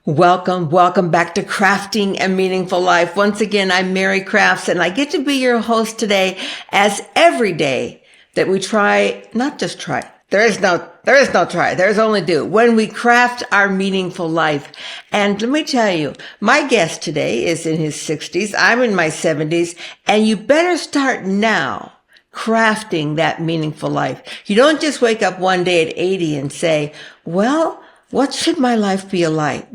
Welcome back to Crafting a Meaningful Life. Once again, I'm Mary Crafts, and I get to be your host today, as every day that we not just try. There is no try. There's only do when we craft our meaningful life. And let me tell you, my guest today is in his 60s. I'm in my 70s, and you better start now crafting that meaningful life. You don't just wake up one day at 80 and say, well, what should my life be like?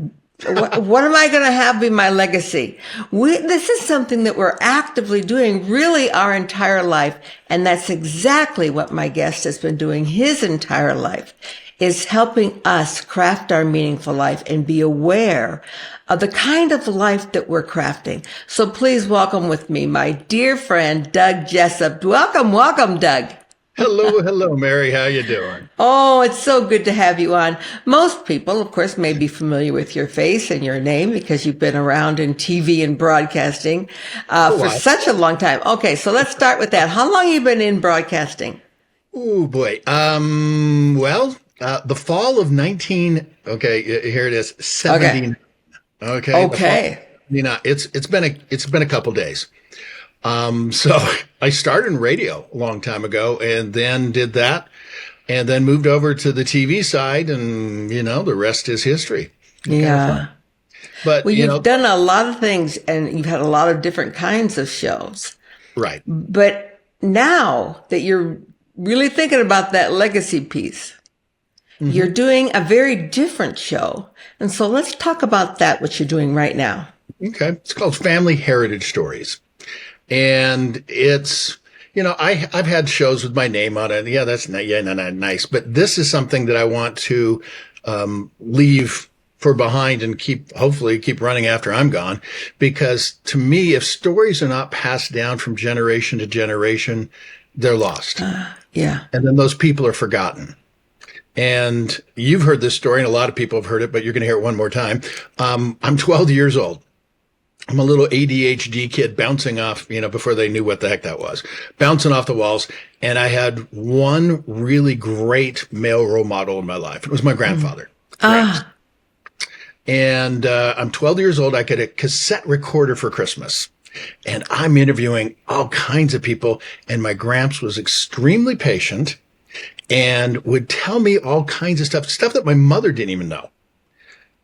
What am I going to have be my legacy? This is something that we're actively doing really our entire life. And that's exactly what my guest has been doing his entire life, is helping us craft our meaningful life and be aware of the kind of life that we're crafting. So please welcome with me my dear friend, Doug Jessop. Welcome, Doug. Hello, Mary. How you doing? Oh, it's so good to have you on. Most people, of course, may be familiar with your face and your name because you've been around in TV and broadcasting for such a long time. Okay, so let's start with that. How long have you been in broadcasting? Oh, boy. The fall of 19. Okay, here it is. 70. Okay. It's been a couple days. So I started in radio a long time ago and then did that and then moved over to the TV side, and, the rest is history. Yeah. But, you've done a lot of things and you've had a lot of different kinds of shows. Right. But now that you're really thinking about that legacy piece, you're doing a very different show. And so let's talk about that, what you're doing right now. Okay. It's called Family Heritage Stories. And it's, I've had shows with my name on it. Yeah, that's not nice. But this is something that I want to leave for behind and hopefully keep running after I'm gone. Because to me, if stories are not passed down from generation to generation, they're lost. Yeah. And then those people are forgotten. And you've heard this story, and a lot of people have heard it, but you're going to hear it one more time. I'm 12 years old. I'm a little ADHD kid bouncing off, before they knew what the heck that was, bouncing off the walls. And I had one really great male role model in my life. It was my grandfather. And I'm 12 years old. I get a cassette recorder for Christmas, and I'm interviewing all kinds of people. And my gramps was extremely patient and would tell me all kinds of stuff that my mother didn't even know.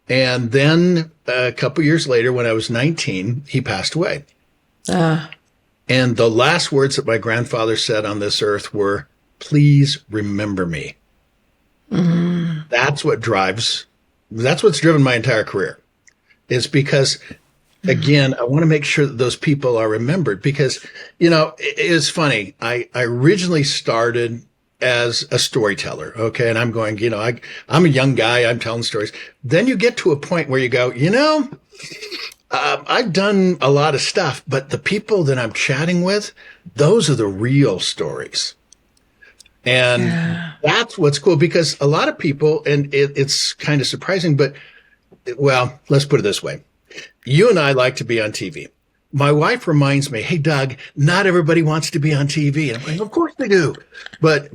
And then a couple years later, when I was 19, he passed away. And the last words that my grandfather said on this earth were, "Please remember me." That's what's driven my entire career. It's because, again, I want to make sure that those people are remembered because, it's funny. I originally started as a storyteller. Okay. And I'm going, I'm a young guy. I'm telling stories. Then you get to a point where you go, I've done a lot of stuff, but the people that I'm chatting with, those are the real stories. And that's what's cool, because a lot of people, and it's kind of surprising, but let's put it this way. You and I like to be on TV. My wife reminds me, "Hey, Doug, not everybody wants to be on TV." And I'm like, "Of course they do." But,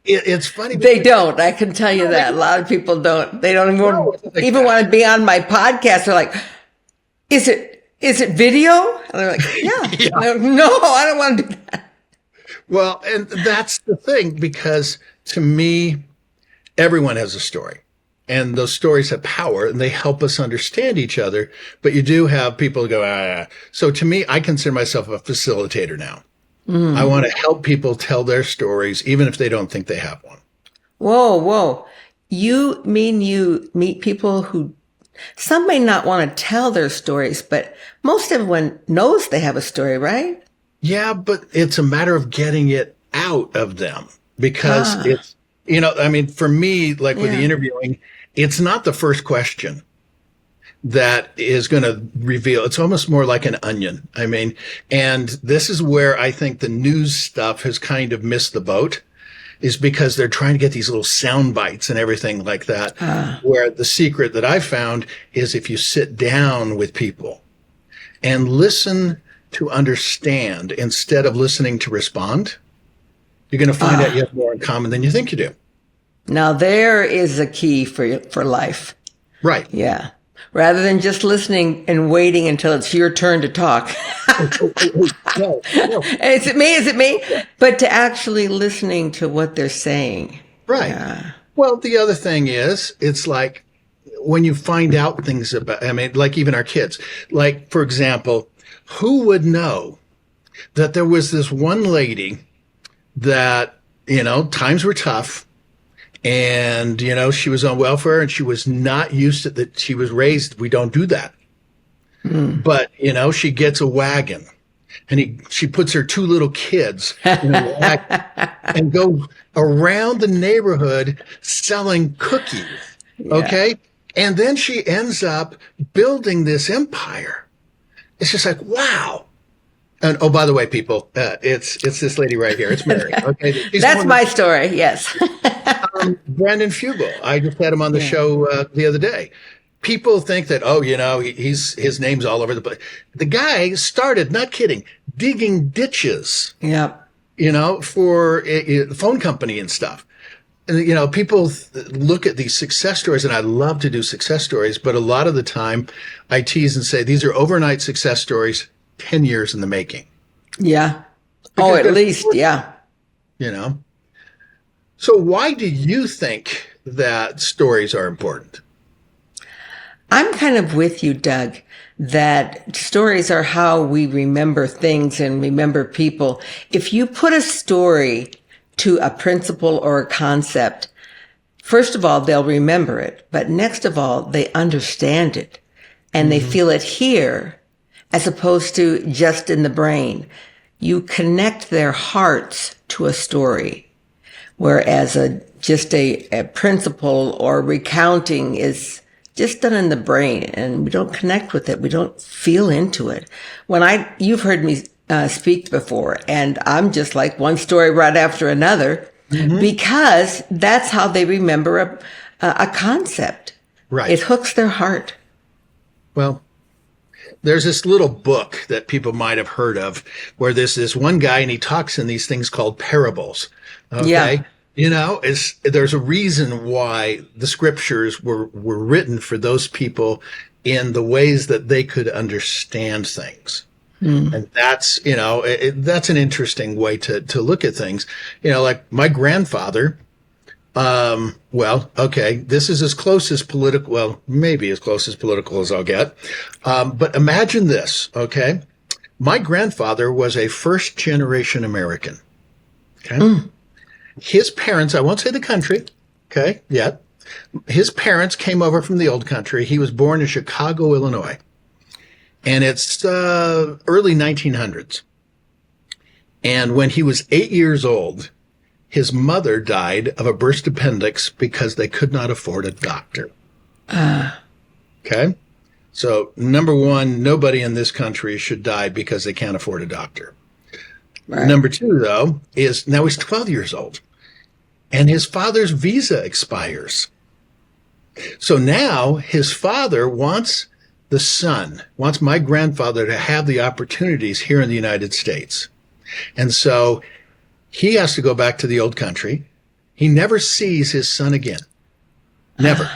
it's funny. They don't. I can tell you that. A lot of people don't. They don't even want to be on my podcast. They're like, is it video? And they're like, yeah. Like, no, I don't want to do that. Well, and that's the thing, because to me, everyone has a story. And those stories have power, and they help us understand each other. But you do have people who go, So to me, I consider myself a facilitator now. I want to help people tell their stories, even if they don't think they have one. Whoa. You mean you meet people who, some may not want to tell their stories, but most everyone knows they have a story, right? Yeah, but it's a matter of getting it out of them, because it's, for me, like with the interviewing, it's not the first question that is going to reveal. It's almost more like an onion. And this is where I think the news stuff has kind of missed the boat, is because they're trying to get these little sound bites and everything like that. Where the secret that I found is, if you sit down with people and listen to understand instead of listening to respond, you're going to find out you have more in common than you think you do. Now there is a key for life. Right. Yeah. Rather than just listening and waiting until it's your turn to talk. No, no. Is it me? Is it me? But to actually listening to what they're saying. Right. Yeah. Well, the other thing is, it's like when you find out things about, I mean, like even our kids, like, for example, who would know that there was this one lady that, times were tough and, she was on welfare and she was not used to that. She was raised, we don't do that. But, she gets a wagon and she puts her two little kids in a wagon and go around the neighborhood selling cookies. Yeah. Okay. And then she ends up building this empire. It's just like, wow. And oh, by the way, people, it's this lady right here. It's Mary. Okay. That's my story. Yes. Brandon Fugel. I just had him on the show the other day. People think that, his name's all over the place. The guy started, not kidding, digging ditches. Yep. For a phone company and stuff. And, people look at these success stories, and I love to do success stories, but a lot of the time I tease and say these are overnight success stories, 10 years in the making. Yeah. Because at least. Yeah. So why do you think that stories are important? I'm kind of with you, Doug, that stories are how we remember things and remember people. If you put a story to a principle or a concept, first of all, they'll remember it. But next of all, they understand it and they feel it here as opposed to just in the brain. You connect their hearts to a story, whereas just a principle or recounting is just done in the brain and we don't connect with it. We don't feel into it. You've heard me speak before and I'm just like one story right after another because that's how they remember a concept. Right. It hooks their heart. Well, there's this little book that people might have heard of where there's this one guy and he talks in these things called parables. Okay. Yeah. There's a reason why the scriptures were written for those people in the ways that they could understand things. And that's, that's an interesting way to look at things. Like my grandfather, this is as close as political, maybe as close as political as I'll get. But imagine this, okay? My grandfather was a first generation American. Okay. His parents, I won't say the country, okay, yet. His parents came over from the old country. He was born in Chicago, Illinois. And it's early 1900s. And when he was 8 years old, his mother died of a burst appendix because they could not afford a doctor. Okay? So, number one, nobody in this country should die because they can't afford a doctor. Right. Number two, though, is now he's 12 years old and his father's visa expires. So now his father wants my grandfather to have the opportunities here in the United States. And so he has to go back to the old country. He never sees his son again. Never.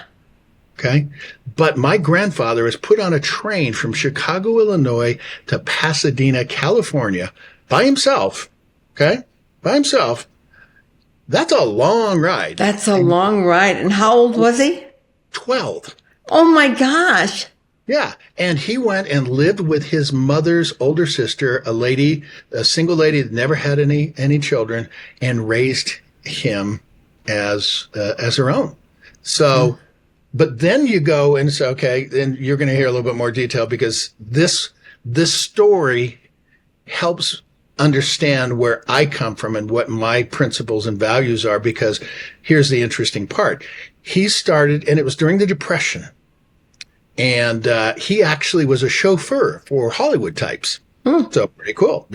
Okay. But my grandfather is put on a train from Chicago, Illinois to Pasadena, California by himself. Okay. By himself. That's a long ride. That's a long ride. And how old was he? 12. Oh my gosh. Yeah. And he went and lived with his mother's older sister, a single lady that never had any children, and raised him as her own. So, but then you go and say, okay, then you're going to hear a little bit more detail because this story helps understand where I come from and what my principles and values are, because here's the interesting part. He started, and it was during the Depression, and he actually was a chauffeur for Hollywood types. So pretty cool,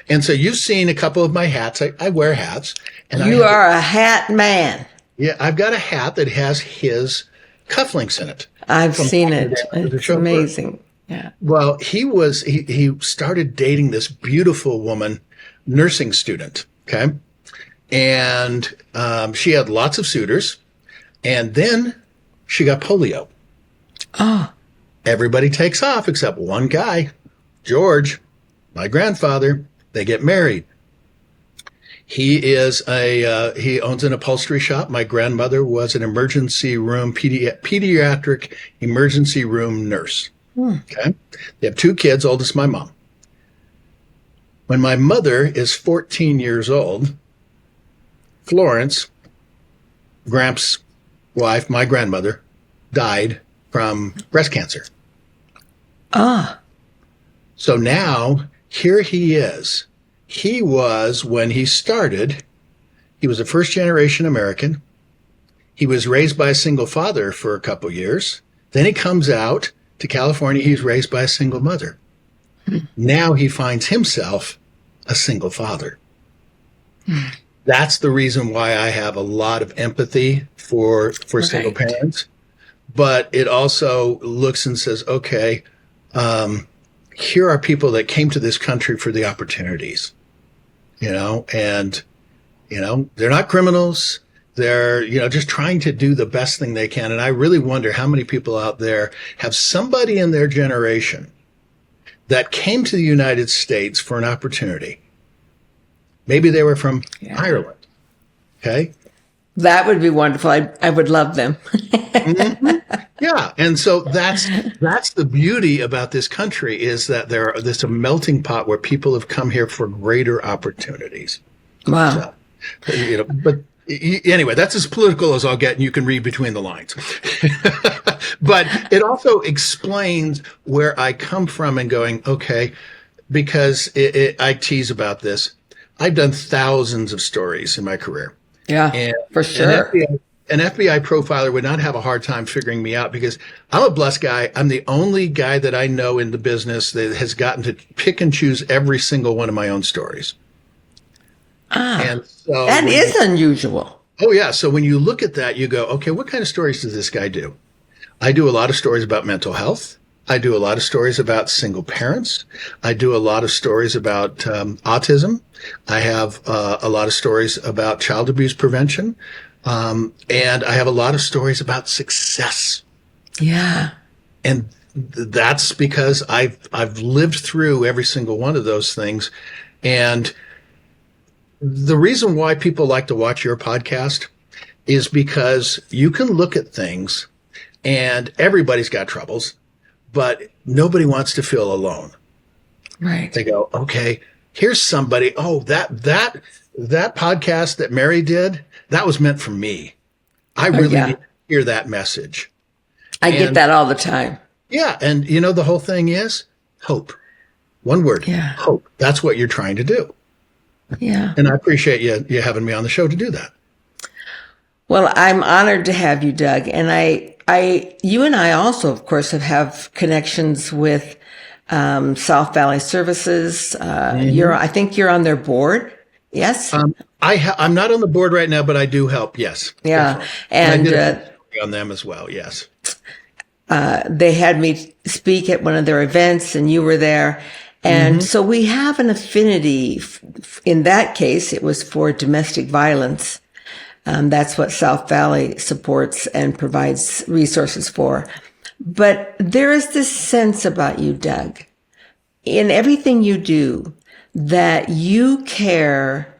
And so you've seen a couple of my hats. I wear hats. And you are a hat man. Yeah, I've got a hat that has his cufflinks in it. I've seen it. It's amazing. Yeah. Well, he started dating this beautiful woman, nursing student. Okay. And she had lots of suitors. And then she got polio. Oh, Everybody takes off except one guy, George, my grandfather. They get married. He owns an upholstery shop. My grandmother was an emergency room, pediatric emergency room nurse. Okay. They have 2 kids, oldest my mom. When my mother is 14 years old, Florence, Gramps' wife, my grandmother, died from breast cancer. ah, So now here he is. He was, when he started, he was a first generation American. He was raised by a single father for a couple years. Then he comes out to California. He's raised by a single mother. Now he finds himself a single father. That's the reason why I have a lot of empathy for single parents. But it also looks and says, okay, here are people that came to this country for the opportunities, and, they're not criminals. They're, just trying to do the best thing they can. And I really wonder how many people out there have somebody in their generation that came to the United States for an opportunity. Maybe they were from Ireland. Okay. that would be wonderful. I would love them. Yeah. And so that's the beauty about this country, is that there's a melting pot where people have come here for greater opportunities. Wow. So, but anyway, that's as political as I'll get, and you can read between the lines. But it also explains where I come from and going, okay, because I tease about this. I've done thousands of stories in my career. Yeah, And for sure. An FBI profiler would not have a hard time figuring me out, because I'm a blessed guy. I'm the only guy that I know in the business that has gotten to pick and choose every single one of my own stories. And so That is unusual. Oh, yeah. So when you look at that, you go, okay, what kind of stories does this guy do? I do a lot of stories about mental health. I do a lot of stories about single parents. I do a lot of stories about autism. I have a lot of stories about child abuse prevention. And I have a lot of stories about success. Yeah. And that's because I've lived through every single one of those things. And the reason why people like to watch your podcast is because you can look at things, and everybody's got troubles, but nobody wants to feel alone. Right. They go, okay, here's somebody. Oh, that podcast that Mary did, that was meant for me. I really need to hear that message. I get that all the time. Yeah. And the whole thing is hope. One word. Yeah. Hope. That's what you're trying to do. Yeah. And I appreciate you having me on the show to do that. Well, I'm honored to have you, Doug. And you and I also, of course, have connections with South Valley Services. I think you're on their board. Yes. I'm not on the board right now, but I do help. Yes. Yeah. And I did a story on them as well. Yes. They had me speak at one of their events, and you were there. And so we have an affinity. In that case, it was for domestic violence. That's what South Valley supports and provides resources for. But there is this sense about you, Doug, in everything you do, that you care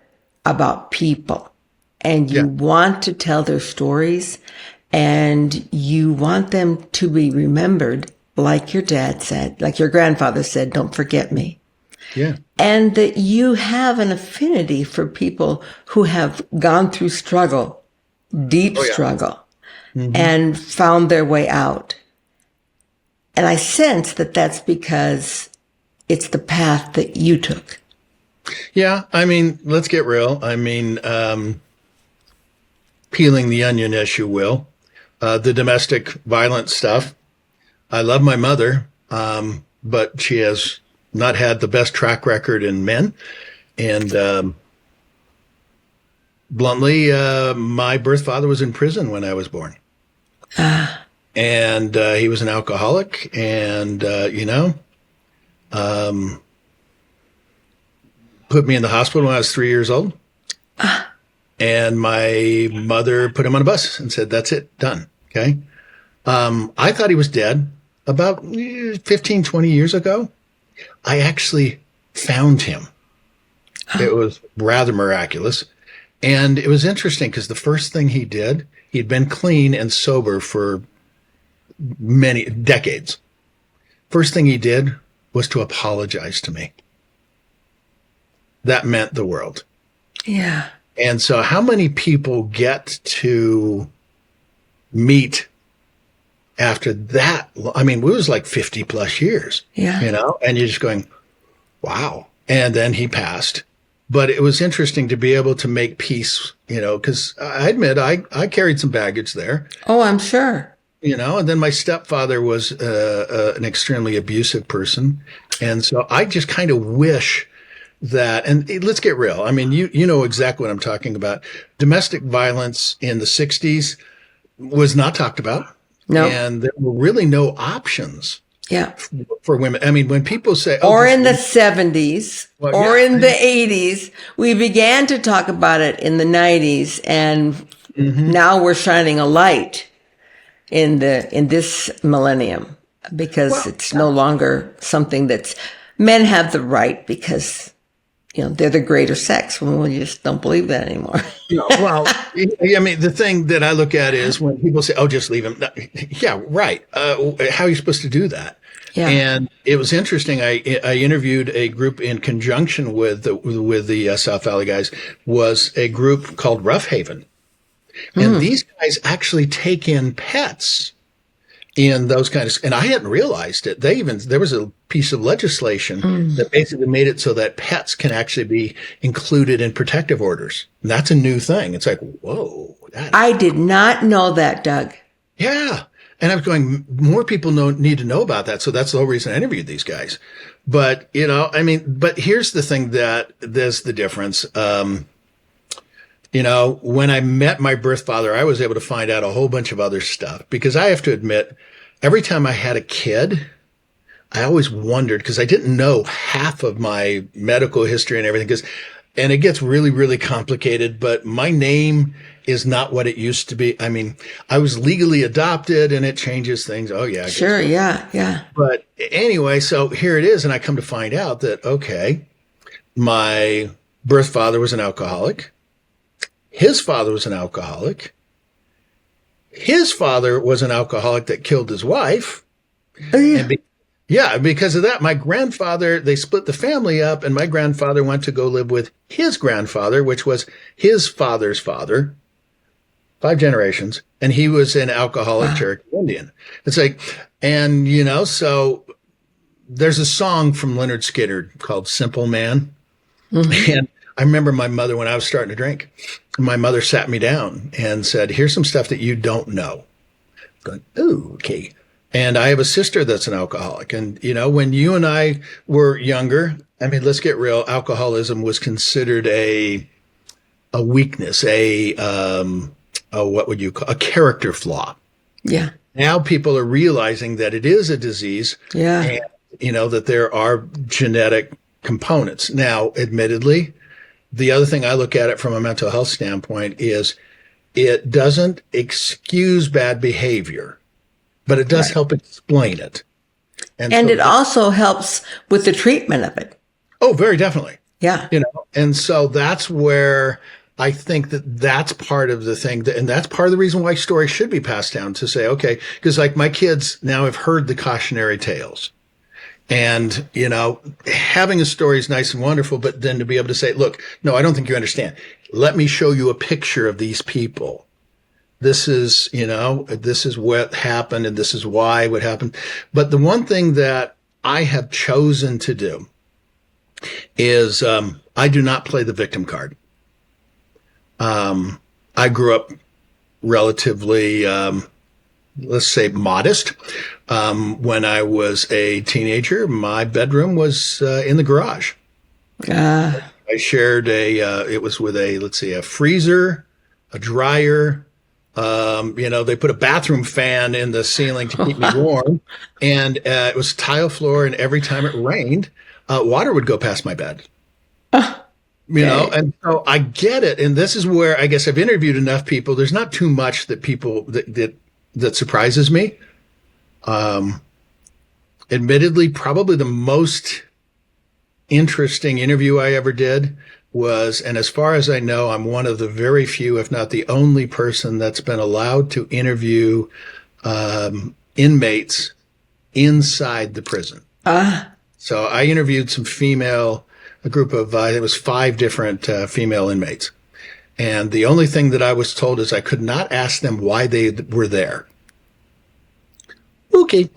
about people, and you want to tell their stories, and you want them to be remembered, like your dad said, like your grandfather said, don't forget me. Yeah. And that you have an affinity for people who have gone through struggle, deep struggle, and found their way out. And I sense that that's because it's the path that you took. Yeah. I mean, let's get real. I mean, peeling the onion, as you will, the domestic violence stuff. I love my mother, but she has not had the best track record in men. And bluntly, my birth father was in prison when I was born. And he was an alcoholic, and, put me in the hospital when I was 3 years old. And my mother put him on a bus and said, that's it, done. Okay. I thought he was dead about 15, 20 years ago. I actually found him. It was rather miraculous. And it was interesting because the first thing he did, he'd been clean and sober for many decades. First thing he did was to apologize to me. That meant the world. Yeah. And so how many people get to meet after that? I mean, it was like 50 plus years, Yeah. and you're just going, wow. And then he passed. But it was interesting to be able to make peace, because I admit I carried some baggage there. Oh, I'm sure. And then my stepfather was an extremely abusive person. And so I just kind of wish that, and let's get real. I mean, you know exactly what I'm talking about. Domestic violence in the 60s was not talked about. No. And there were really no options. Yeah. For women. I mean, when people say, or in the 70s in the 80s, we began to talk about it in the 90s, and now we're shining a light in this millennium because it's no longer something that's men have the right because they're the greater sex. Well, we just don't believe that anymore. Well, I mean, the thing that I look at is when people say, "Oh, just leave him." Yeah, right. How are you supposed to do that? Yeah. And it was interesting. I interviewed a group in conjunction with the South Valley guys. Was a group called Rough Haven, and these guys actually take in pets in those kinds of, and I hadn't realized it. There was a piece of legislation that basically made it so that pets can actually be included in protective orders. And that's a new thing. It's like, whoa. I did not know that, Doug. Yeah. And I was going, more people need to know about that. So that's the whole reason I interviewed these guys. But, but here's the thing there's the difference. When I met my birth father, I was able to find out a whole bunch of other stuff because I have to admit, every time I had a kid, I always wondered because I didn't know half of my medical history and everything and it gets really, really complicated, but my name is not what it used to be. I mean, I was legally adopted and it changes things. Oh yeah. Sure. Yeah. Yeah. But anyway, so here it is. And I come to find out that, okay, my birth father was an alcoholic. His father was an alcoholic. His father was an alcoholic that killed his wife. Oh, yeah. And because of that, my grandfather, they split the family up, and my grandfather went to go live with his grandfather, which was his father's father, 5 generations, and he was an alcoholic Cherokee Indian. It's like, and so there's a song from Leonard Skinner called Simple Man. And I remember my mother, when I was starting to drink, my mother sat me down and said, here's some stuff that you don't know. I'm going, ooh, okay. And I have a sister that's an alcoholic. And, when you and I were younger, I mean, let's get real. Alcoholism was considered a weakness, what would you call a character flaw. Yeah. Now people are realizing that it is a disease. Yeah. And, that there are genetic components. Now, admittedly, the other thing I look at it from a mental health standpoint is it doesn't excuse bad behavior, but it does help explain it. And so it also helps with the treatment of it. Oh, very definitely. Yeah. And so that's where I think that's part of the thing and that's part of the reason why stories should be passed down to say, okay, because like my kids now have heard the cautionary tales. And, having a story is nice and wonderful, but then to be able to say, look, no, I don't think you understand. Let me show you a picture of these people. This is, this is what happened and this is why what happened. But the one thing that I have chosen to do is, I do not play the victim card. I grew up relatively, let's say modest. When I was a teenager, my bedroom was in the garage. I shared it was with a freezer, a dryer. They put a bathroom fan in the ceiling to keep me warm. And it was tile floor. And every time it rained, water would go past my bed. And so I get it. And this is where I guess I've interviewed enough people. There's not too much that people that that surprises me. Admittedly, probably the most interesting interview I ever did was, and as far as I know, I'm one of the very few, if not the only person that's been allowed to interview inmates inside the prison. So I interviewed a group of, it was 5 different female inmates. And the only thing that I was told is I could not ask them why they were there. Okay.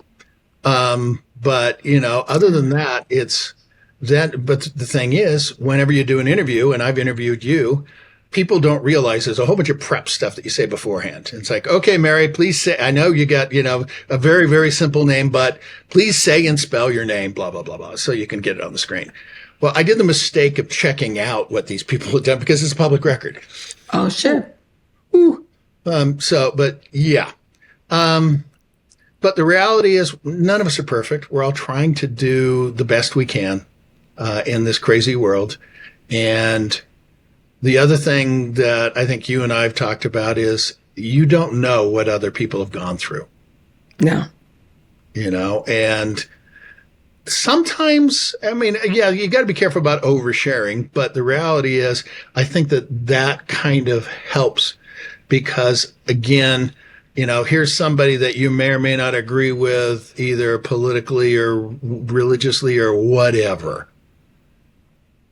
But, other than that, it's that. But the thing is, whenever you do an interview, and I've interviewed you, people don't realize there's a whole bunch of prep stuff that you say beforehand. It's like, okay, Mary, please say, I know you got, a very, very simple name, but please say and spell your name, blah, blah, blah, blah, so you can get it on the screen. Well, I did the mistake of checking out what these people had done because it's a public record. Oh, sure. But yeah. But the reality is none of us are perfect. We're all trying to do the best we can in this crazy world. And the other thing that I think you and I have talked about is you don't know what other people have gone through. No. And sometimes, you got to be careful about oversharing, but the reality is I think that kind of helps because, again, here's somebody that you may or may not agree with either politically or religiously or whatever.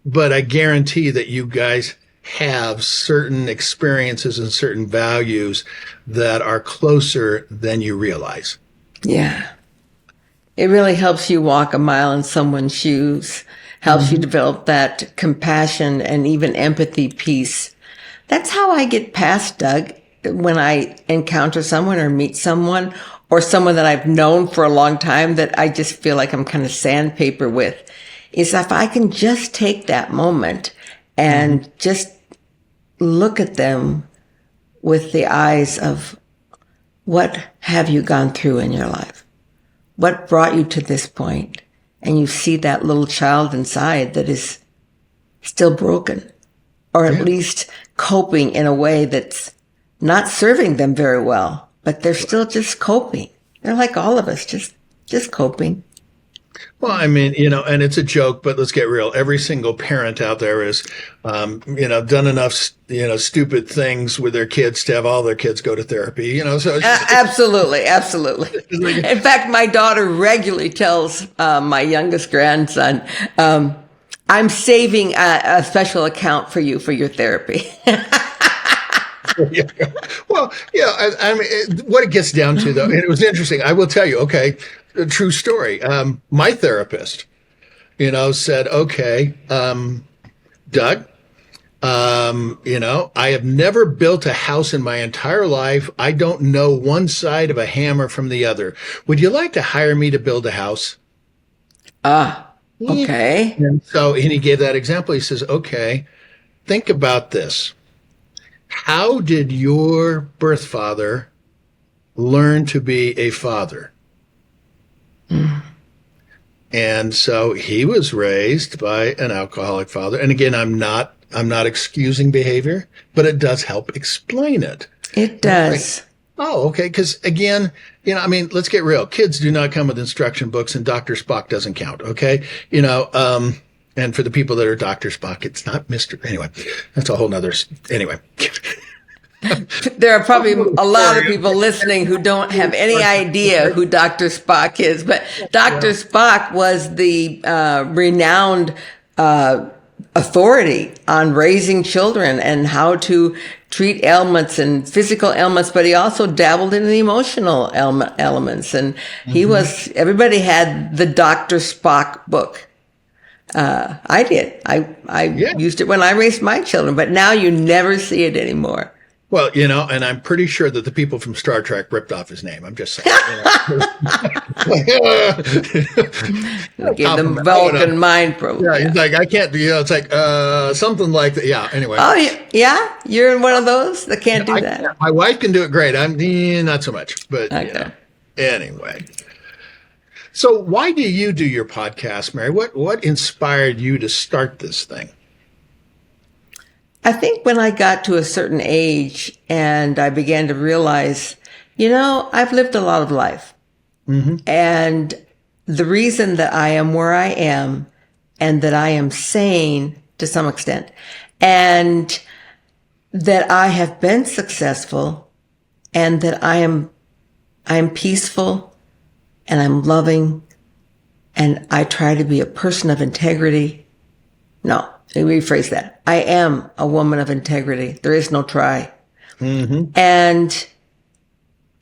But I guarantee that you guys have certain experiences and certain values that are closer than you realize. Yeah. It really helps you walk a mile in someone's shoes, helps you develop that compassion and even empathy piece. That's how I get past, Doug, when I encounter someone or meet someone or someone that I've known for a long time that I just feel like I'm kind of sandpaper with, is if I can just take that moment and just look at them with the eyes of what have you gone through in your life? What brought you to this point? And you see that little child inside that is still broken, or at least coping in a way that's not serving them very well, but they're still just coping. They're like all of us, just coping. Well, and it's a joke, but let's get real. Every single parent out there is, done enough, stupid things with their kids to have all their kids go to therapy, so. Absolutely. In fact, my daughter regularly tells my youngest grandson, I'm saving a special account for you for your therapy. Yeah. Well, what it gets down to, though, and it was interesting. I will tell you, okay, a true story. My therapist, said, okay, Doug, I have never built a house in my entire life. I don't know one side of a hammer from the other. Would you like to hire me to build a house? Okay. And he gave that example. He says, okay, think about this. How did your birth father learn to be a father? And so he was raised by an alcoholic father. And again, I'm not excusing behavior, but it does help explain it. It does. Oh, okay. Because again, let's get real. Kids do not come with instruction books, and Dr. Spock doesn't count. Okay. And for the people that are Dr. Spock, it's not Mr. Anyway, that's a whole nother. Anyway. There are probably a lot of people listening who don't have any idea who Dr. Spock is, but Dr. Spock was the renowned authority on raising children and how to treat ailments and physical ailments, but he also dabbled in the emotional elements. And everybody had the Dr. Spock book. I did. I used it when I raised my children, but now you never see it anymore. Well, and I'm pretty sure that the people from Star Trek ripped off his name. I'm just saying. Give them Vulcan mind probe. Yeah, he's like, I can't do, it's like something like that. Yeah, anyway. Oh, yeah? You're in one of those that can't do that? My wife can do it great. I'm not so much. But okay. Anyway. So why do you do your podcast, Mary? What inspired you to start this thing? I think when I got to a certain age and I began to realize I've lived a lot of life. And the reason that I am where I am and that I am sane to some extent and that I have been successful and that I am peaceful and I'm loving and I try to be a person of integrity. No, let me rephrase that. I am a woman of integrity. There is no try. And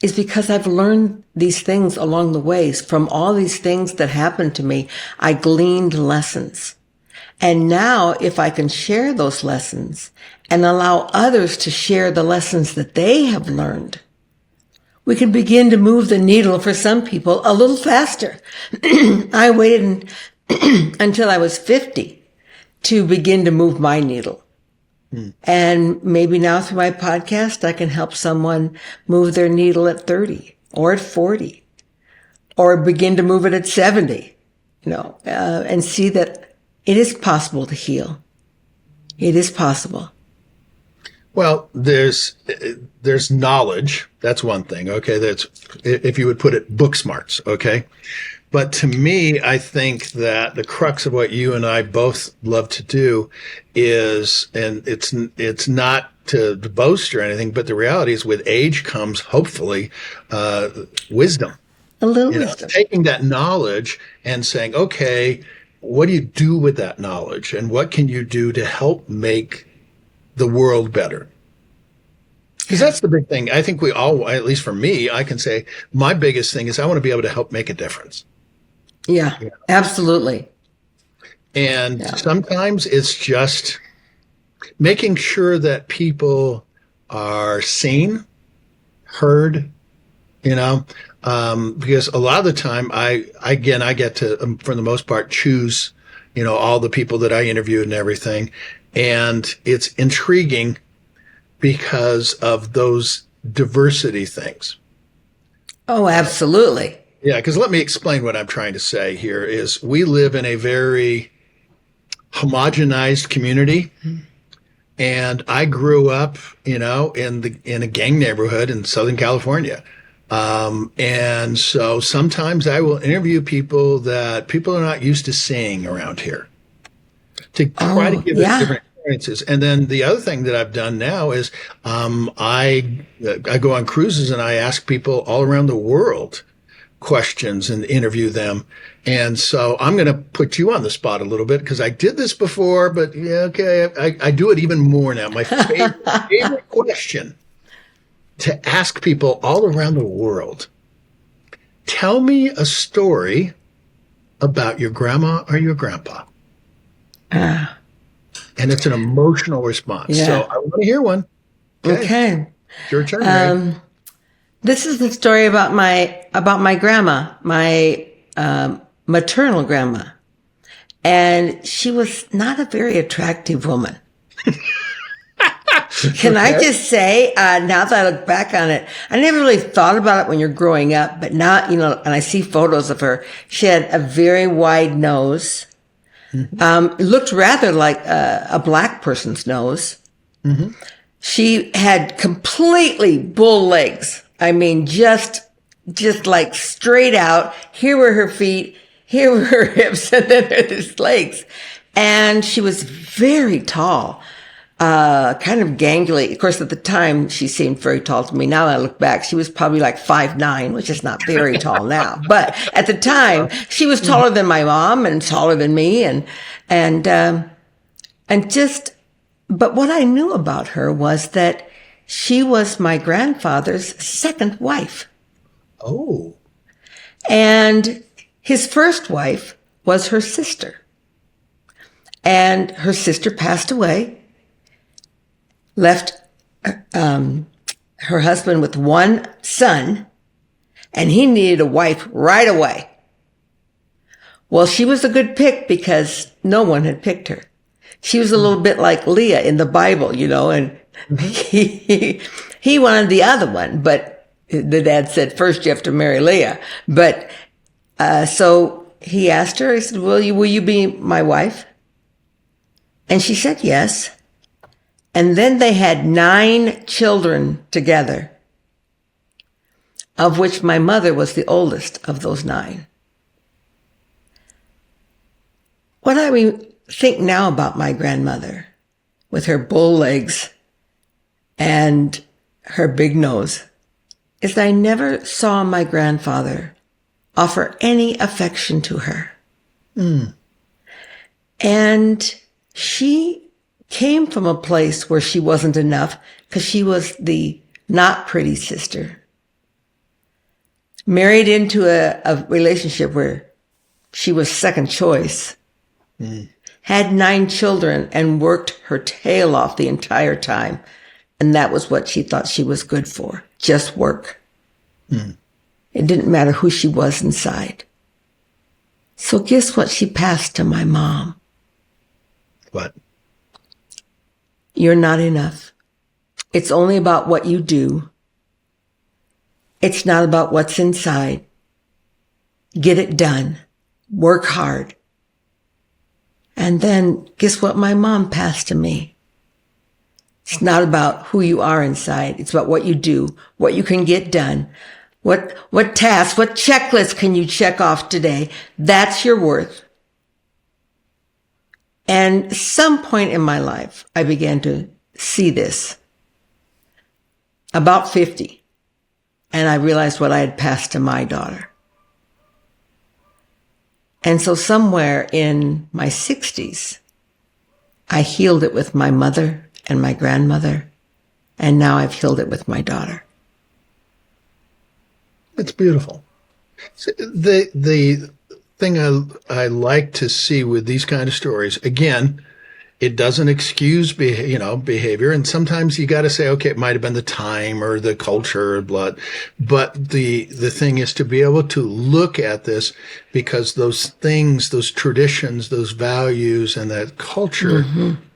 it's because I've learned these things along the ways. From all these things that happened to me, I gleaned lessons. And now if I can share those lessons and allow others to share the lessons that they have learned, we can begin to move the needle for some people a little faster. I waited until I was 50 to begin to move my needle. And maybe now through my podcast, I can help someone move their needle at 30 or at 40 or begin to move it at 70, and see that it is possible to heal. It is possible. Well, there's knowledge. That's one thing. Okay. That's, if you would put it, book smarts. Okay. But to me, I think that the crux of what you and I both love to do is, and it's not to boast or anything, but the reality is with age comes hopefully, wisdom. A little wisdom. Taking that knowledge and saying, okay, what do you do with that knowledge and what can you do to help make the world better? Because that's the big thing. I think we all, at least for me, I can say my biggest thing is I want to be able to help make a difference. Yeah, absolutely. And sometimes it's just making sure that people are seen, heard, because a lot of the time I get to, for the most part, choose, all the people that I interview and everything. And it's intriguing because of those diversity things. Oh, absolutely. Yeah, because let me explain what I'm trying to say here is we live in a very homogenized community. And I grew up, in a gang neighborhood in Southern California. And so sometimes I will interview people that people are not used to seeing around here to try to give us different experiences. And then the other thing that I've done now is I go on cruises and I ask people all around the world questions and interview them. And so I'm going to put you on the spot a little bit because I did this before, but I do it even more now. My favorite question to ask people all around the world. Tell me a story about your grandma or your grandpa. And it's an emotional response. So I want to hear one. Okay. It's your turn, Ray. This is the story about my grandma, my maternal grandma. And she was not a very attractive woman. Can I just say, now that I look back on it, I never really thought about it when you're growing up, but now, and I see photos of her, she had a very wide nose. Looked rather like a black person's nose. She had completely bull legs. I mean, just like straight out. Here were her feet, here were her hips, and then there's legs. And she was very tall, kind of gangly. Of course, at the time, she seemed very tall to me. Now that I look back, she was probably like 5'9", which is not very tall now. But at the time, she was taller than my mom and taller than me. But what I knew about her was that she was my grandfather's second wife. Oh. And his first wife was her sister. And her sister passed away, left her husband with one son, and he needed a wife right away. Well, she was a good pick because no one had picked her. She was a little bit like Leah in the Bible, and he wanted the other one, but the dad said, first you have to marry Leah. But so he asked her, he said, will you be my wife? And she said yes. And then they had 9 children together. of which my mother was the oldest of those 9. What I think now about my grandmother, with her bull legs and her big nose, is that I never saw my grandfather offer any affection to her. And she came from a place where she wasn't enough because she was the not pretty sister. Married into a relationship where she was second choice. Had 9 children and worked her tail off the entire time. And that was what she thought she was good for. Just work. It didn't matter who she was inside. So guess what she passed to my mom? What? You're not enough. It's only about what you do. It's not about what's inside. Get it done. Work hard. And then guess what my mom passed to me? It's not about who you are inside. It's about what you do, what you can get done. What tasks, what checklist can you check off today? That's your worth. And some point in my life, I began to see this. About 50. And I realized what I had passed to my daughter. And so somewhere in my 60s, I healed it with my mother and my grandmother. And now I've healed it with my daughter. It's beautiful. The thing I like to see with these kind of stories, again, it doesn't excuse behavior, and sometimes you got to say, okay, it might have been the time or the culture or blood, but the thing is to be able to look at this, because those things, those traditions, those values, and that culture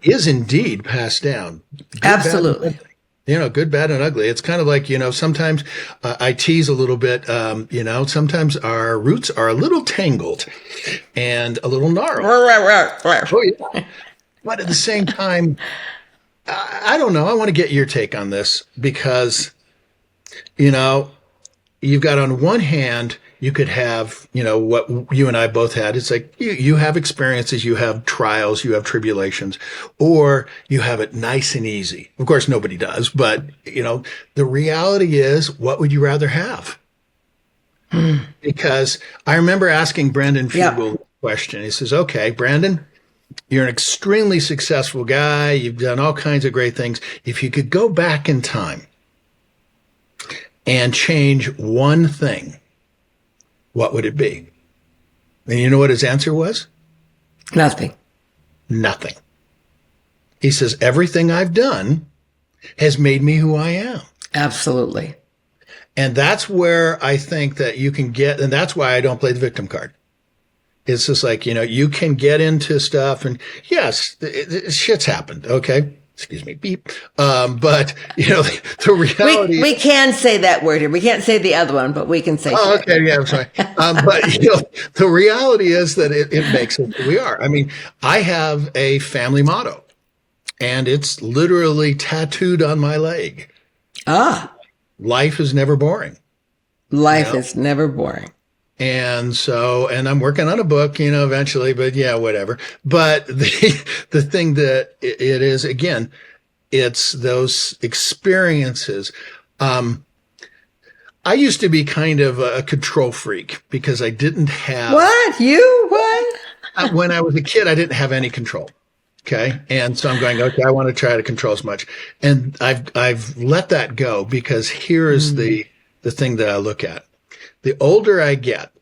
is indeed passed down. Absolutely. Good, bad, and ugly. It's kind of like, sometimes I tease a little bit, sometimes our roots are a little tangled and a little gnarled. Oh, yeah. But at the same time, I don't know. I want to get your take on this because, you've got on one hand, you could have, what you and I both had. It's like you have experiences, you have trials, you have tribulations, or you have it nice and easy. Of course, nobody does. But, the reality is, what would you rather have? Because I remember asking Brandon Fugel a question. He says, okay, Brandon, you're an extremely successful guy. You've done all kinds of great things. If you could go back in time and change one thing, what would it be? And you know what his answer was? Nothing. Nothing. He says, everything I've done has made me who I am. Absolutely. And that's where I think that you can get, and that's why I don't play the victim card. It's just like, you can get into stuff, and yes, shit's happened. Okay. Excuse me, beep. But, the reality. We can say that word here. We can't say the other one, but we can say. Oh, okay. Yeah, I'm sorry. But, the reality is that it makes us who we are. I mean, I have a family motto, and it's literally tattooed on my leg. Life is never boring. Life is never boring. And I'm working on a book, eventually, but yeah, whatever. But the thing that it is, again, it's those experiences. I used to be kind of a control freak because I didn't have. What? When I was a kid, I didn't have any control. Okay. And so I'm going, okay, I want to try to control as much. And I've let that go, because here is the thing that I look at. The older I get,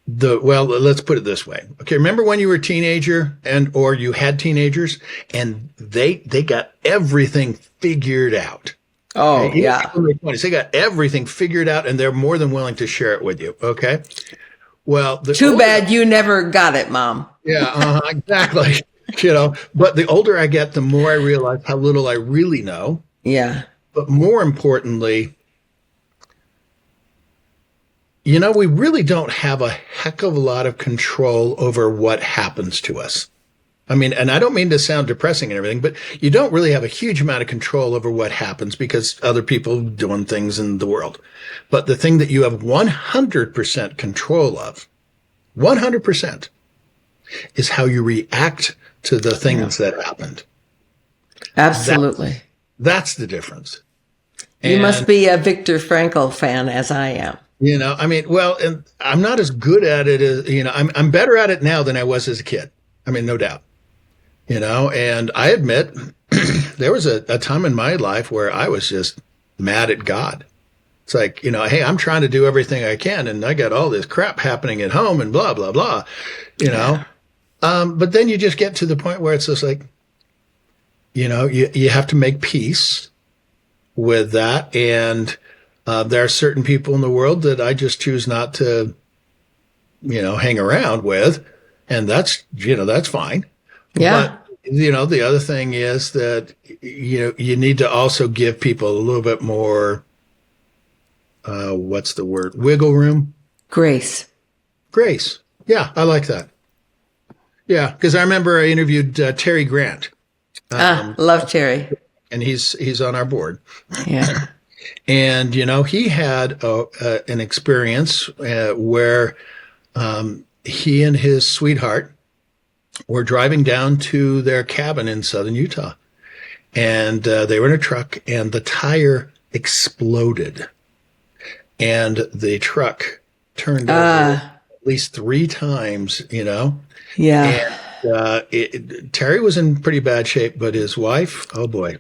let's put it this way. Okay, remember when you were a teenager or you had teenagers and they got everything figured out. Oh, okay? yeah. In their 20s, they got everything figured out, and they're more than willing to share it with you. Okay. Well, too bad you never got it, Mom. Yeah, exactly. But the older I get, the more I realize how little I really know. Yeah. But more importantly, we really don't have a heck of a lot of control over what happens to us. I mean, and I don't mean to sound depressing and everything, but you don't really have a huge amount of control over what happens because other people doing things in the world. But the thing that you have 100% control of, 100%, is how you react to the things that happened. Absolutely. That's the difference. You must be a Viktor Frankl fan, as I am. I mean, well, and I'm not as good at it as, I'm better at it now than I was as a kid. I mean, no doubt. And I admit there was a time in my life where I was just mad at God. It's like, hey, I'm trying to do everything I can and I got all this crap happening at home and blah, blah, blah, but then you just get to the point where it's just like, you have to make peace with that. And there are certain people in the world that I just choose not to, hang around with. And that's fine. Yeah. But, the other thing is that, you need to also give people a little bit more, what's the word? Wiggle room? Grace. Yeah, I like that. Yeah, because I remember I interviewed Terry Grant. Love Terry. And he's on our board. Yeah. And, he had an experience where he and his sweetheart were driving down to their cabin in southern Utah. And they were in a truck and the tire exploded. And the truck turned over at least 3 times, Yeah. And Terry was in pretty bad shape, but his wife, oh boy.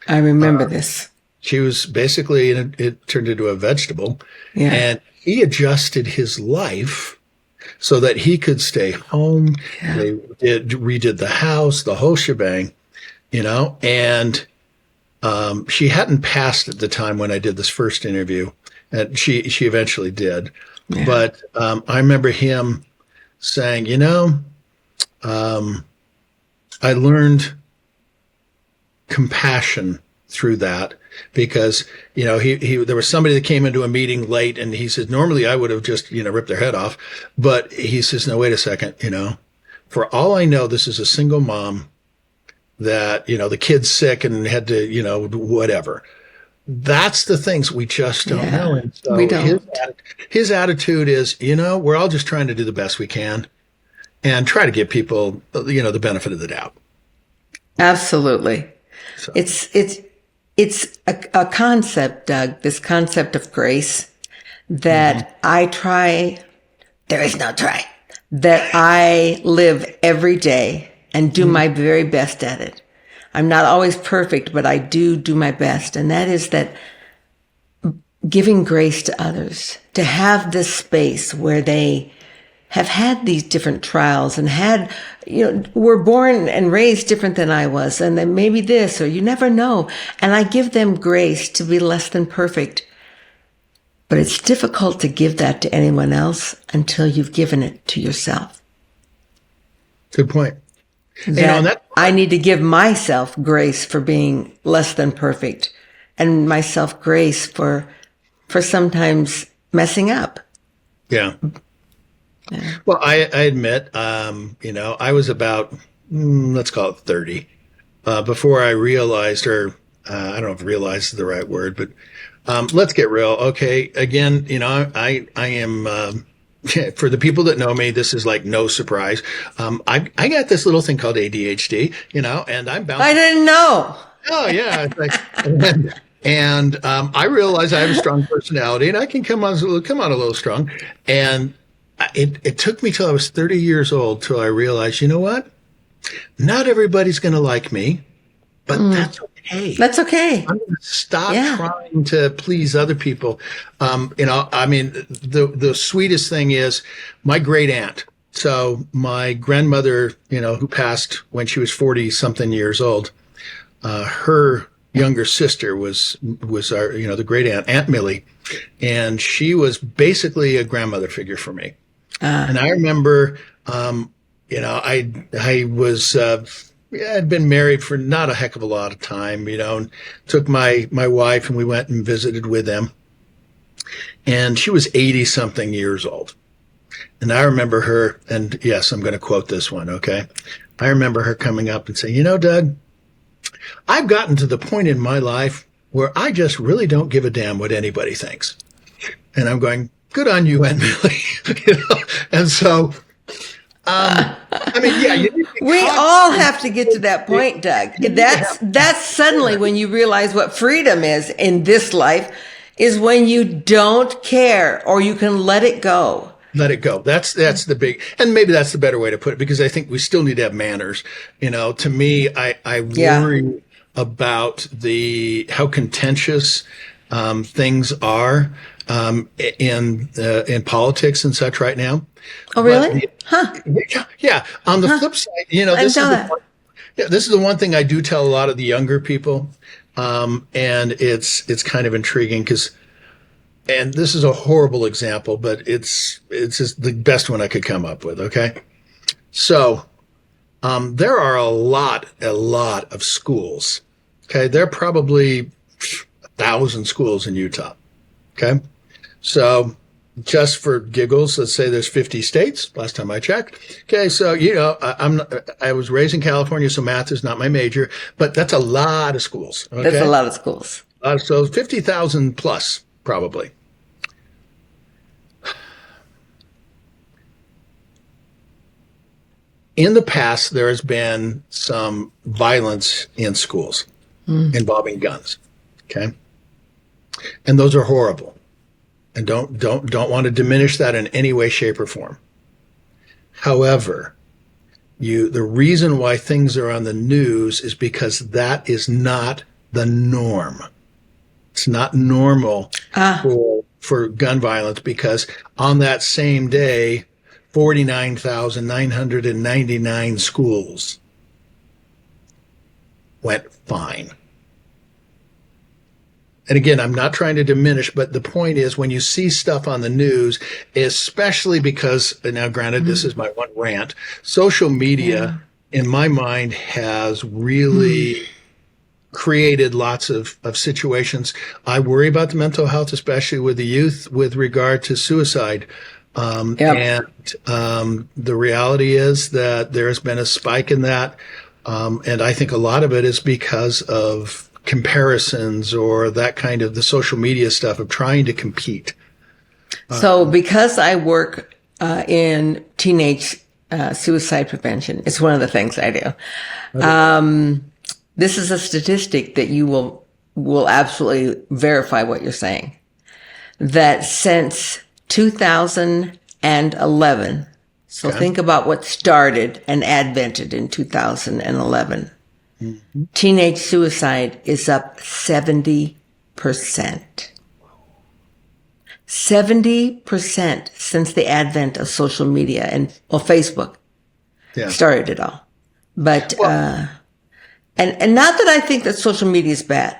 I remember this. She was basically, it turned into a vegetable. Yeah. And he adjusted his life so that he could stay home. Yeah. They redid the house, the whole shebang, and she hadn't passed at the time when I did this first interview. And she eventually did. Yeah. But I remember him saying, I learned compassion through that because, there was somebody that came into a meeting late and he said, normally I would have just, ripped their head off. But he says, no, wait a second, for all I know, this is a single mom that, the kid's sick and had to, whatever. That's the things we just don't know. And so we don't. His attitude is, we're all just trying to do the best we can and try to give people, the benefit of the doubt. Absolutely. So. It's a concept, Doug, this concept of grace that I try, there is no try, that I live every day and do my very best at it. I'm not always perfect, but I do my best. And that is that giving grace to others, to have this space where they have had these different trials and had, were born and raised different than I was. And then maybe this, or you never know. And I give them grace to be less than perfect. But it's difficult to give that to anyone else until you've given it to yourself. Good point. I need to give myself grace for being less than perfect and myself grace for sometimes messing up. Yeah. Well, I admit, I was about, let's call it 30, before I realized, or I don't know if realized is the right word, but let's get real. Okay. Again, I am, for the people that know me, this is like no surprise. I got this little thing called ADHD, and I'm bound. I didn't know. Oh yeah. It's like, and I realize I have a strong personality and I can come on a little strong. And it took me till I was 30 years old till I realized, you know what? Not everybody's going to like me, but that's okay. That's okay. I'm going to stop trying to please other people. I mean, the sweetest thing is my great aunt. So my grandmother, who passed when she was 40 something years old, her younger sister was our, the great Aunt Millie. And she was basically a grandmother figure for me. And I remember, I was, I'd been married for not a heck of a lot of time, and took my wife and we went and visited with them. And she was 80 something years old. And I remember her, and yes, I'm going to quote this one. Okay. I remember her coming up and saying, Doug, I've gotten to the point in my life where I just really don't give a damn what anybody thinks. And I'm going, good on you, Aunt Millie. And so, I mean, yeah, we all have to get to that point, Doug. That's suddenly when you realize what freedom is in this life, is when you don't care or you can let it go. Let it go. That's the big, and maybe that's the better way to put it, because I think we still need to have manners. To me, I worry about how contentious things are in politics and such right now. Oh, really? Yeah. On the flip side, this is the one thing I do tell a lot of the younger people, and it's kind of intriguing and this is a horrible example, but it's just the best one I could come up with. Okay, so there are a lot of schools. Okay, there are probably 1,000 schools in Utah. Okay, so just for giggles, let's say there's 50 states. Last time I checked. Okay, so I was raised in California, so math is not my major, but that's a lot of schools. Okay? That's a lot of schools. So 50,000 plus, probably. In the past, there has been some violence in schools involving guns. Okay, and those are horrible. And don't want to diminish that in any way, shape, or form. However, the reason why things are on the news is because that is not the norm. It's not normal for gun violence, because on that same day, 49,999 schools went fine. And again, I'm not trying to diminish, but the point is, when you see stuff on the news, especially because, now granted, this is my one rant, social media, in my mind, has really created lots of situations. I worry about the mental health, especially with the youth, with regard to suicide. And the reality is that there has been a spike in that. And I think a lot of it is because of comparisons or that kind of the social media stuff of trying to compete. So because I work in teenage suicide prevention, it's one of the things I do. This is a statistic that you will absolutely verify what you're saying. That since 2011, so think about what started and advented in 2011. Teenage suicide is up 70%. 70% since the advent of social media and Facebook started it all. But and not that I think that social media is bad.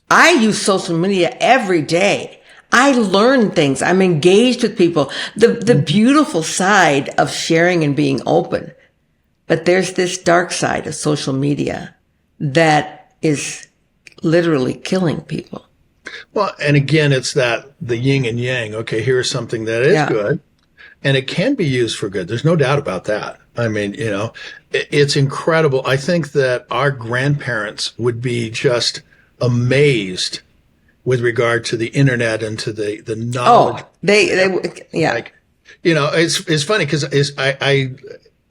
I use social media every day. I learn things. I'm engaged with people. The beautiful side of sharing and being open. But there's this dark side of social media that is literally killing people. Well, and again, it's the yin and yang. Okay, here's something that is good, and it can be used for good. There's no doubt about that. I mean, it's incredible. I think that our grandparents would be just amazed with regard to the internet and to the knowledge. Oh, they Like, it's funny because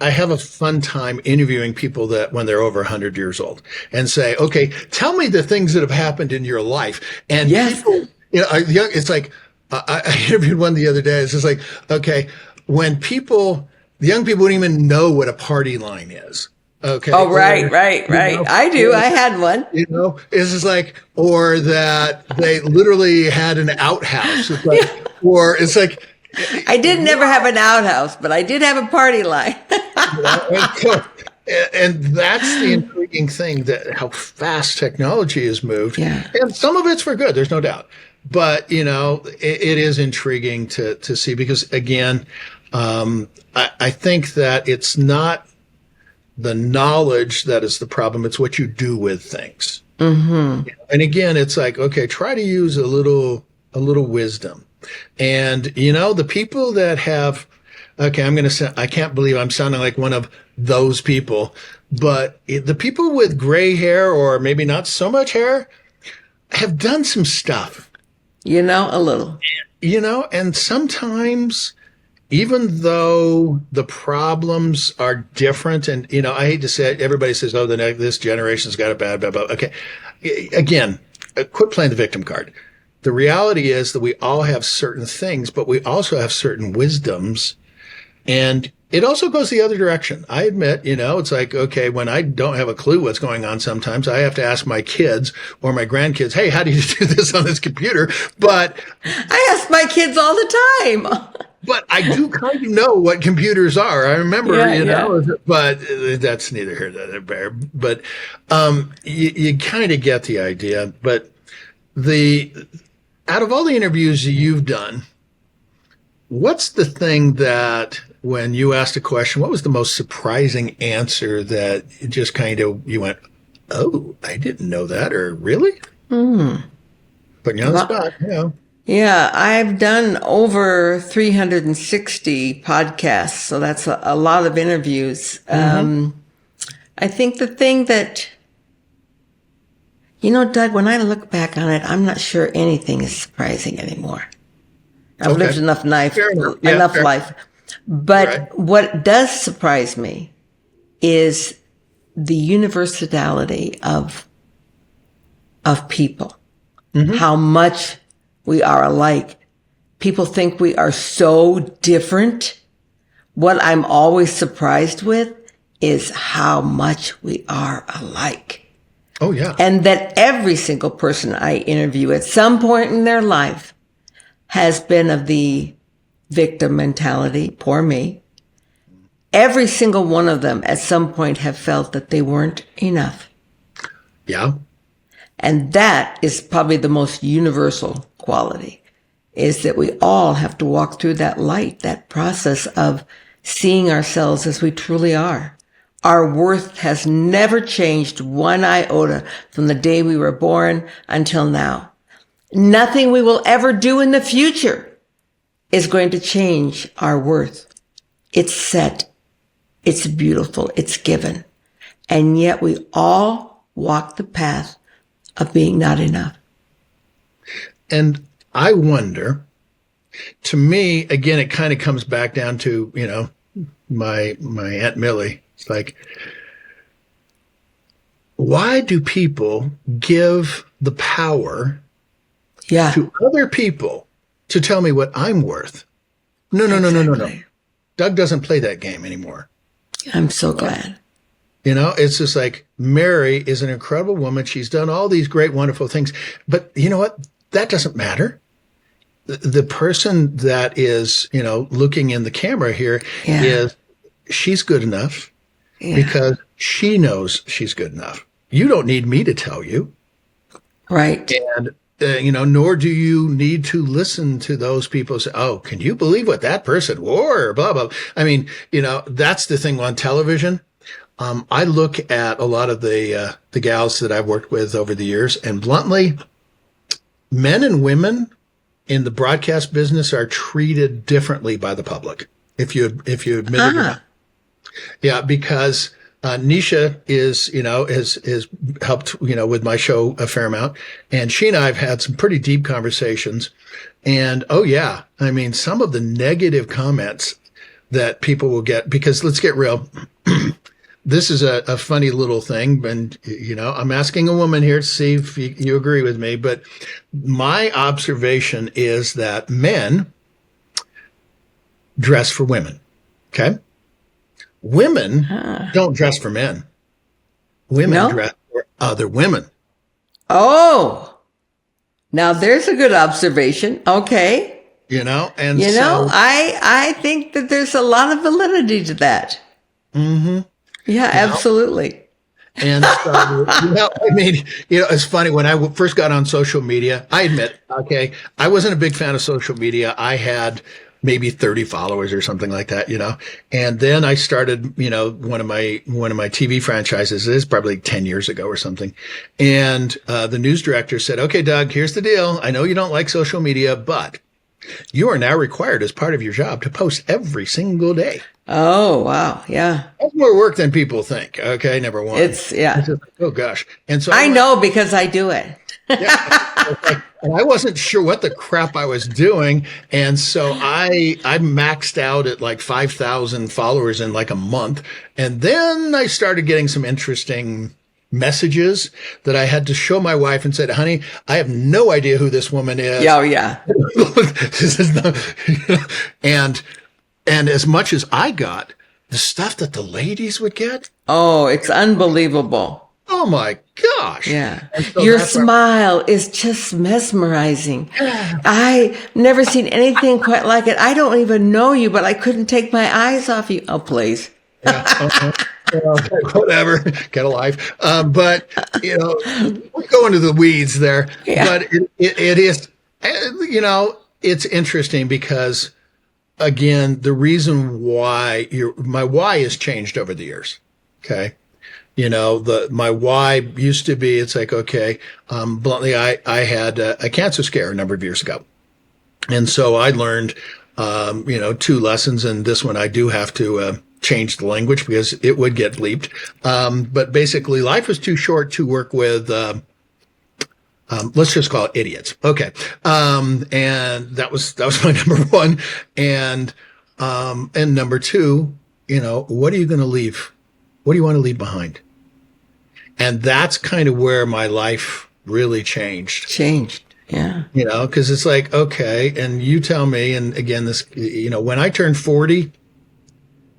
I have a fun time interviewing people that when they're over 100 years old and say, okay, tell me the things that have happened in your life. And people, it's like, I interviewed one the other day. It's just like, okay, when the young people wouldn't even know what a party line is. Okay. Oh, right. I do. I had one. It's just like, or that they literally had an outhouse. It's like, or it's like, I didn't ever have an outhouse, but I did have a party line. And that's the intriguing thing, that how fast technology has moved. Yeah. And some of it's for good, there's no doubt. But, it is intriguing to see, because again, I think that it's not the knowledge that is the problem. It's what you do with things. Mm-hmm. And again, it's like, okay, try to use a little wisdom. And, the people that have okay, I can't believe I'm sounding like one of those people. But the people with gray hair or maybe not so much hair have done some stuff. A little. And sometimes even though the problems are different, and, I hate to say it, everybody says, oh, this generation's got it bad, blah, blah. Okay. Again, quit playing the victim card. The reality is that we all have certain things, but we also have certain wisdoms. And it also goes the other direction. I admit, it's like, okay, when I don't have a clue what's going on, sometimes I have to ask my kids or my grandkids, hey, how do you do this on this computer? But I ask my kids all the time. But I do kind of know what computers are. I remember, but that's neither here nor there. But you kind of get the idea. But out of all the interviews you've done, what's the thing that when you asked a question, what was the most surprising answer that just kind of you went, oh, I didn't know that, or really? Putting you on the spot, Yeah, I've done over 360 podcasts, so that's a lot of interviews. I think the thing that, Doug, when I look back on it, I'm not sure anything is surprising anymore. I've lived enough life. But what does surprise me is the universality of people, how much we are alike. People think we are so different. What I'm always surprised with is how much we are alike. Oh, yeah. And that every single person I interview at some point in their life has been of the victim mentality, poor me. Every single one of them at some point have felt that they weren't enough. Yeah. And that is probably the most universal quality, is that we all have to walk through that light, that process of seeing ourselves as we truly are. Our worth has never changed one iota from the day we were born until now. Nothing we will ever do in the future is going to change our worth. It's set. It's beautiful. It's given. And yet we all walk the path of being not enough. And I wonder, to me, again, it kind of comes back down to, my Aunt Millie. It's like, why do people give the power to other people to tell me what I'm worth? No. Doug doesn't play that game anymore. I'm so glad. It's just like, Mary is an incredible woman. She's done all these great, wonderful things. But you know what? That doesn't matter. The person that is, looking in the camera here is, she's good enough because she knows she's good enough. You don't need me to tell you. Right. And, nor do you need to listen to those people say, oh, can you believe what that person wore? Blah, blah. I mean, that's the thing on television. I look at a lot of the gals that I've worked with over the years, and bluntly, men and women in the broadcast business are treated differently by the public. If you admit it or not. Yeah, because Nisha has helped, with my show a fair amount, and she and I have had some pretty deep conversations. And some of the negative comments that people will get, because let's get real. This is a funny little thing, and, I'm asking a woman here to see if you agree with me, but my observation is that men dress for women, okay? Women don't dress for men. Women dress for other women. Oh, now there's a good observation. Okay. I think that there's a lot of validity to that. Mm-hmm. Yeah, absolutely. And so, it's funny. When I first got on social media, I admit, I wasn't a big fan of social media. I had maybe 30 followers or something like that, and then I started, one of my TV franchises. This is probably 10 years ago or something. And the news director said, okay, Doug, here's the deal. I know you don't like social media, but You are now required as part of your job to post every single day. Oh, wow. Yeah. That's more work than people think. Okay, number one. It's, yeah. It's just like, oh gosh. And so I know because I do it. yeah, and I wasn't sure what the crap I was doing. And so I maxed out at like 5,000 followers in like a month. And then I started getting some interesting messages that I had to show my wife and said, honey, I have no idea who this woman is. Yeah, oh, yeah. This is not, and as much as I got, the stuff that the ladies would get. Oh, it's unbelievable. Oh my gosh. Yeah. So Your smile is just mesmerizing. I never seen anything quite like it. I don't even know you, but I couldn't take my eyes off you. Oh, please. Yeah. Whatever. Get a life. But, we're going to the weeds there. Yeah. But it is, it's interesting because, again, the reason why my why has changed over the years. Okay. My why used to be, it's like, okay, bluntly, I had a cancer scare a number of years ago. And so I learned, 2 lessons, and this one I do have to, change the language because it would get bleeped. But basically life was too short to work with, let's just call it idiots. Okay. And that was my number one. And number 2, what are you going to leave? What do you want to leave behind? And that's kind of where my life really changed. Yeah. Cause it's like, okay. And you tell me, and again, this, when I turned 40,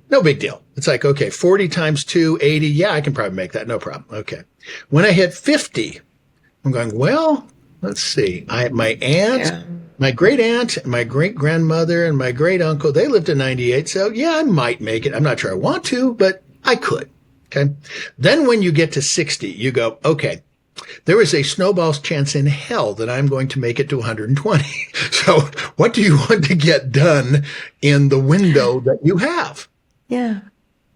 no big deal. It's like, okay, 40 times 2, 80. Yeah, I can probably make that. No problem. Okay. When I hit 50, I'm going, well, let's see. My aunt, my great aunt, my great grandmother, and my great uncle, they lived to 98. So yeah, I might make it. I'm not sure I want to, but I could. Okay. Then when you get to 60, you go, okay, there is a snowball's chance in hell that I'm going to make it to 120. So what do you want to get done in the window that you have? Yeah.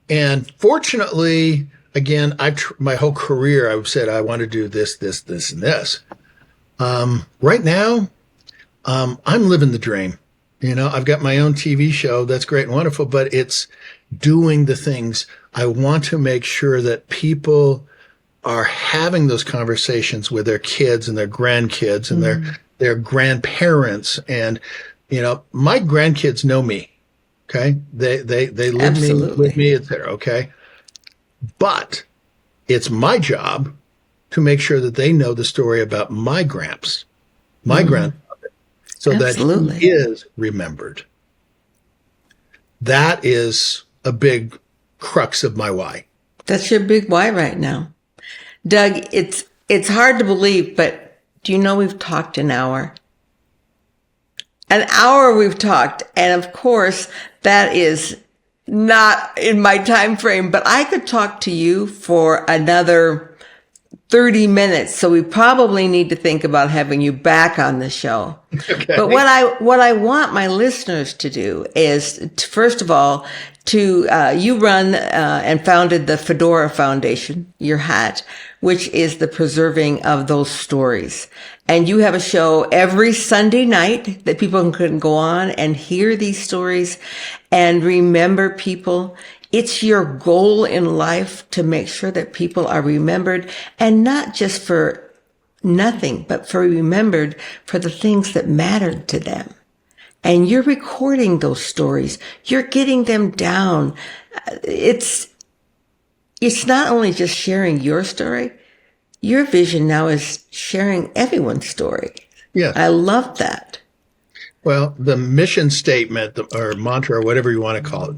And fortunately, again, my whole career, I've said I want to do this, and this. Right now, I'm living the dream. I've got my own TV show. That's great and wonderful, but it's doing the things. I want to make sure that people are having those conversations with their kids and their grandkids and their grandparents. And, my grandkids know me. Okay. They live with me, et cetera. Okay. But it's my job to make sure that they know the story about my gramps, my grandfather, so that he is remembered. That is a big crux of my why. That's your big why right now. Doug, it's hard to believe, but do you know we've talked an hour? An hour we've talked. And of course, that is not in my time frame, but I could talk to you for another 30 minutes. So we probably need to think about having you back on the show. Okay. But what I want my listeners to do is, first of all, you run and founded the Fedora Foundation, your hat, which is the preserving of those stories. And you have a show every Sunday night that people can go on and hear these stories and remember people. It's your goal in life to make sure that people are remembered, and not just for nothing, but for remembered for the things that mattered to them. And you're recording those stories. You're getting them down. It's not only just sharing your story. Your vision now is sharing everyone's story. Yeah. I love that. Well, the mission statement or mantra or whatever you want to call it.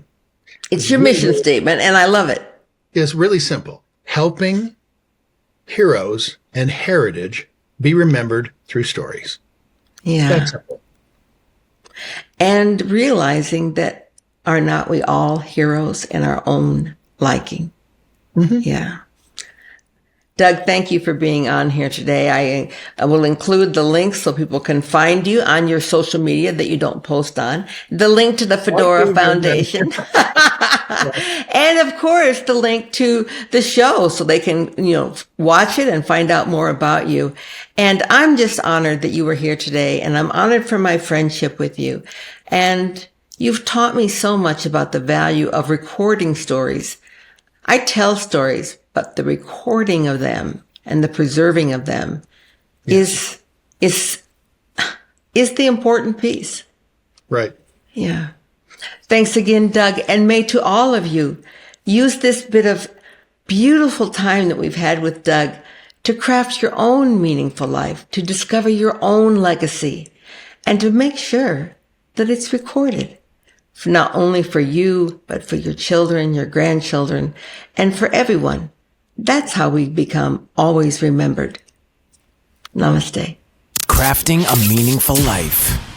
It's your mission statement, and I love it. It's really simple. Helping heroes and heritage be remembered through stories. Yeah. That's simple. And realizing that are not we all heroes in our own liking? Mm-hmm. Yeah. Doug, thank you for being on here today. I will include the links so people can find you on your social media that you don't post on. The link to the Fedora Foundation. And of course, the link to the show so they can, watch it and find out more about you. And I'm just honored that you were here today, and I'm honored for my friendship with you. And you've taught me so much about the value of recording stories. I tell stories, but the recording of them and the preserving of them is the important piece. Right. Yeah. Thanks again, Doug. And may to all of you use this bit of beautiful time that we've had with Doug to craft your own meaningful life, to discover your own legacy, and to make sure that it's recorded, not only for you, but for your children, your grandchildren, and for everyone. That's how we become always remembered. Namaste. Crafting a Meaningful Life.